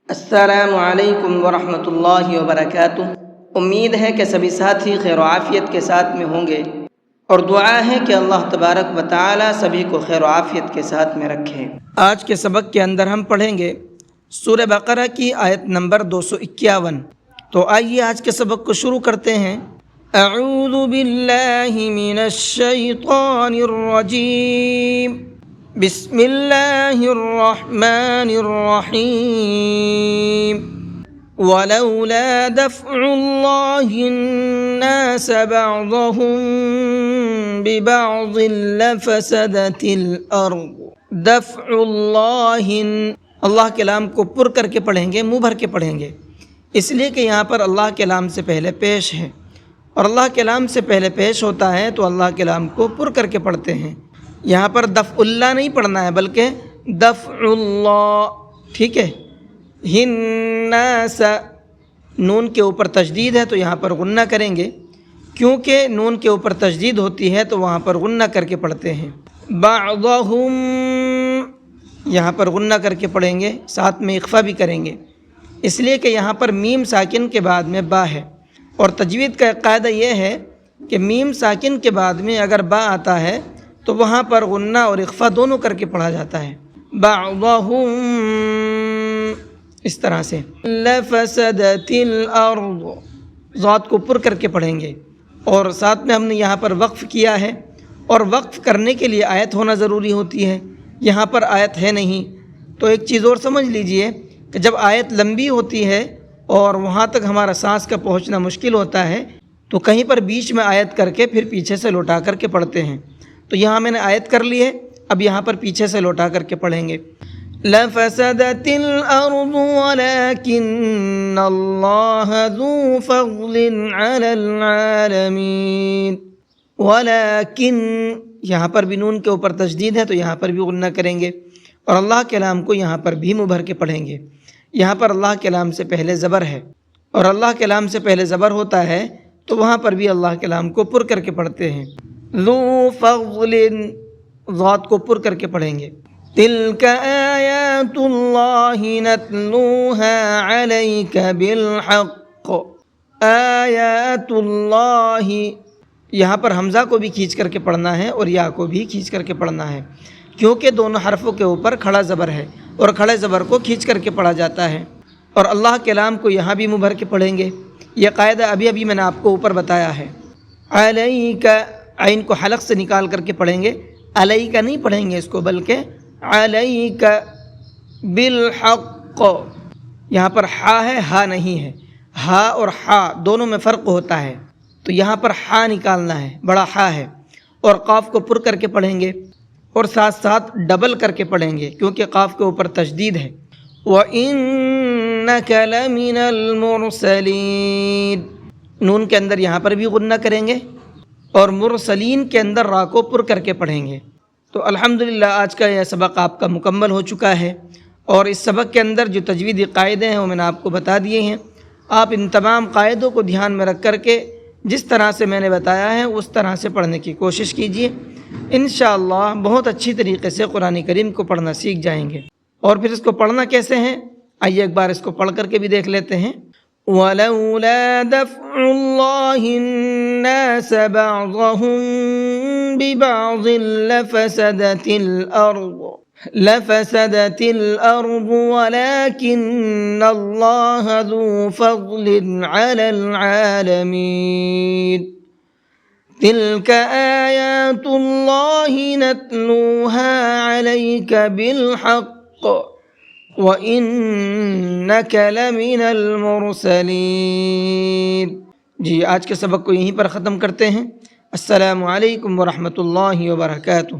السلام علیکم ورحمۃ اللہ وبرکاتہ۔ امید ہے کہ سبھی ساتھی خیر و عافیت کے ساتھ میں ہوں گے، اور دعا ہے کہ اللہ تبارک و تعالی سبھی کو خیر و عافیت کے ساتھ میں رکھے۔ آج کے سبق کے اندر ہم پڑھیں گے سورہ بقرہ کی آیت نمبر 251۔ تو آئیے آج کے سبق کو شروع کرتے ہیں۔ اعوذ باللہ من الشیطان الرجیم، بسم اللہ الرحمن الرحیم۔ ولولا دفع اللہ الناس بعضهم ببعض لفسدت الارض۔ دفع اللہ کے لام کو پر کر کے پڑھیں گے، منہ بھر کے پڑھیں گے، اس لیے کہ یہاں پر اللہ کے لام سے پہلے پیش ہے، اور اللہ کے لام سے پہلے پیش ہوتا ہے تو اللہ کے لام کو پر کر کے پڑھتے ہیں۔ یہاں پر دفع اللہ نہیں پڑھنا ہے بلکہ دفع اللہ، ٹھیک ہے۔ الناس، نون کے اوپر تشدید ہے تو یہاں پر غنہ کریں گے، کیونکہ نون کے اوپر تشدید ہوتی ہے تو وہاں پر غنہ کر کے پڑھتے ہیں۔ بعضهم، یہاں پر غنہ کر کے پڑھیں گے، ساتھ میں اخفا بھی کریں گے، اس لیے کہ یہاں پر میم ساکن کے بعد میں با ہے، اور تجوید کا ایک قاعدہ یہ ہے کہ میم ساکن کے بعد میں اگر با آتا ہے تو وہاں پر غنہ اور اخفا دونوں کر کے پڑھا جاتا ہے۔ بعضهم، اس طرح سے۔ لفسدت الارض، ذات کو پر کر کے پڑھیں گے، اور ساتھ میں ہم نے یہاں پر وقف کیا ہے، اور وقف کرنے کے لیے آیت ہونا ضروری ہوتی ہے، یہاں پر آیت ہے نہیں۔ تو ایک چیز اور سمجھ لیجئے کہ جب آیت لمبی ہوتی ہے اور وہاں تک ہمارا سانس کا پہنچنا مشکل ہوتا ہے تو کہیں پر بیچ میں آیت کر کے پھر پیچھے سے لوٹا کر کے پڑھتے ہیں۔ تو یہاں میں نے آیت کر لی ہے، اب یہاں پر پیچھے سے لوٹا کر کے پڑھیں گے۔ لفسدت الارض ولكن اللہ ذو فضل علی العالمین۔ ولكن، یہاں پر بھی نون کے اوپر تشدید ہے تو یہاں پر بھی غنہ کریں گے، اور اللہ کے لام کو یہاں پر بھی منہ بھر کے پڑھیں گے۔ یہاں پر اللہ کے لام سے پہلے زبر ہے، اور اللہ کے لام سے پہلے زبر ہوتا ہے تو وہاں پر بھی اللہ کے لام کو پر کر کے پڑھتے ہیں۔ ذو فضل، ذات کو پر کر کے پڑھیں گے۔ تلک آیات اللہ نتلوها علیک بالحق۔ آیات اللہ، یہاں پر حمزہ کو بھی کھینچ کر کے پڑھنا ہے اور یا کو بھی کھینچ کر کے پڑھنا ہے، کیونکہ دونوں حرفوں کے اوپر کھڑا زبر ہے، اور کھڑے زبر کو کھینچ کر کے پڑھا جاتا ہے۔ اور اللہ کے لام کو یہاں بھی منہ بھر کے پڑھیں گے، یہ قاعدہ ابھی میں نے آپ کو اوپر بتایا ہے۔ علیک، عین کو حلق سے نکال کر کے پڑھیں گے، علیک نہیں پڑھیں گے اس کو، بلکہ علیک بالحق۔ یہاں پر ہا ہے، ہا نہیں ہے، ہا اور ہا دونوں میں فرق ہوتا ہے، تو یہاں پر ہا نکالنا ہے، بڑا ہا ہے، اور قاف کو پر کر کے پڑھیں گے، اور ساتھ ساتھ ڈبل کر کے پڑھیں گے کیونکہ قاف کے اوپر تشدید ہے۔ وَإِنَّكَ لَمِنَ الْمُرْسَلِينَ، نون کے اندر یہاں پر بھی غنہ کریں گے، اور مرسلین کے اندر را کو پر کر کے پڑھیں گے۔ تو الحمدللہ آج کا یہ سبق آپ کا مکمل ہو چکا ہے، اور اس سبق کے اندر جو تجویدی قاعدے ہیں وہ میں نے آپ کو بتا دیے ہیں۔ آپ ان تمام قاعدوں کو دھیان میں رکھ کر کے جس طرح سے میں نے بتایا ہے اس طرح سے پڑھنے کی کوشش کیجیے، انشاءاللہ بہت اچھی طریقے سے قرآن کریم کو پڑھنا سیکھ جائیں گے۔ اور پھر اس کو پڑھنا کیسے ہیں، آئیے ایک بار اس کو پڑھ کر کے بھی دیکھ لیتے ہیں۔ وَلَوْلَا دَفْعُ اللَّهِ النَّاسَ بَعْضَهُم بِبَعْضٍ لَفَسَدَتِ الْأَرْضُ وَلَكِنَّ اللَّهَ ذُو فَضْلٍ عَلَى الْعَالَمِينَ۔ تِلْكَ آیَاتُ اللَّهِ نَتْلُوهَا عَلَيْكَ بِالْحَقِّ وَإِنَّكَ لَمِنَ الْمُرْسَلِينَ۔ جی آج کے سبق کو یہیں پر ختم کرتے ہیں۔ السلام علیکم ورحمۃ اللہ وبرکاتہ۔